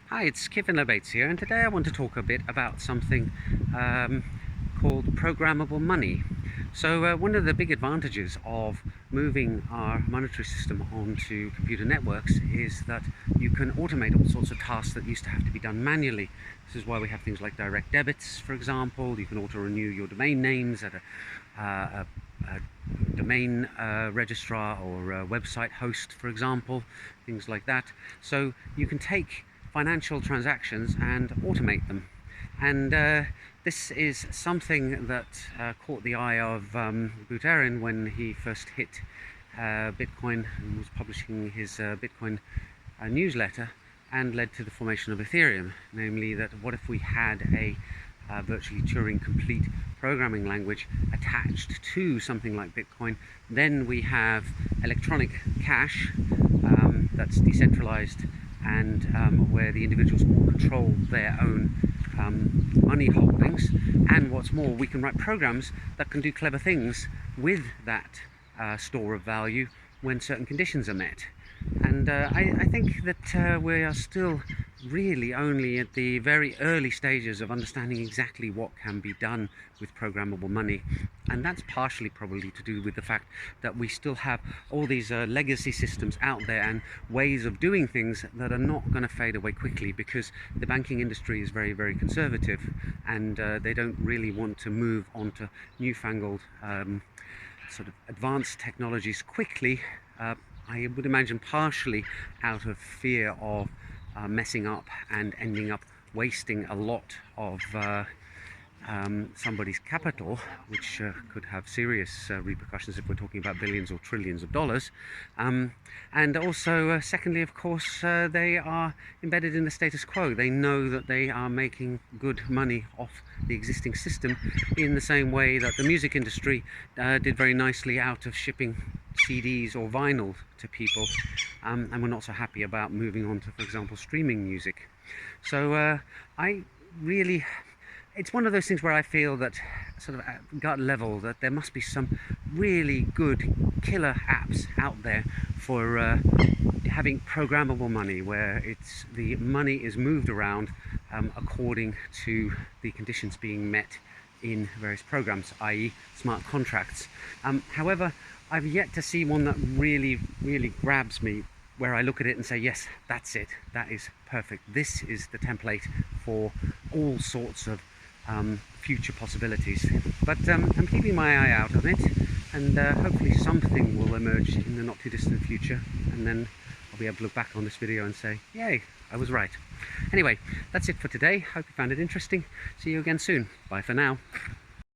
Hi, it's Kevin Bates here, and today I want to talk a bit about something called programmable money. So one of the big advantages of moving our monetary system onto computer networks is that you can automate all sorts of tasks that used to have to be done manually. This is why we have things like direct debits, for example. You can auto-renew your domain names at a domain registrar or a website host, for example, things like that. So you can take financial transactions and automate them. And this is something that caught the eye of Buterin when he first hit Bitcoin and was publishing his Bitcoin newsletter, and led to the formation of Ethereum. Namely, that what if we had a virtually Turing complete programming language attached to something like Bitcoin? Then we have electronic cash that's decentralized, and where the individuals all control their own money holdings. And what's more, we can write programs that can do clever things with that store of value when certain conditions are met. And I think that we are still really only at the very early stages of understanding exactly what can be done with programmable money. And that's partially probably to do with the fact that we still have all these legacy systems out there and ways of doing things that are not going to fade away quickly, because the banking industry is very, very conservative, and they don't really want to move on to newfangled sort of advanced technologies quickly. I would imagine partially out of fear of messing up and ending up wasting a lot of somebody's capital, which could have serious repercussions if we're talking about billions or trillions of dollars. And also, secondly, of course, they are embedded in the status quo. They know that they are making good money off the existing system, in the same way that the music industry did very nicely out of shipping CDs or vinyl to people, and we're not so happy about moving on to, for example, streaming music. So it's one of those things where I feel that, sort of at gut level, that there must be some really good killer apps out there for having programmable money, where the money is moved around according to the conditions being met in various programs, i.e. smart contracts. However, I've yet to see one that really grabs me, where I look at it and say, yes, that's it, that is perfect, this is the template for all sorts of future possibilities. But I'm keeping my eye out on it, and hopefully something will emerge in the not too distant future, and then I'll be able to look back on this video and say, yay, I was right. Anyway, that's it for today. Hope you found it interesting. See you again soon. Bye for now.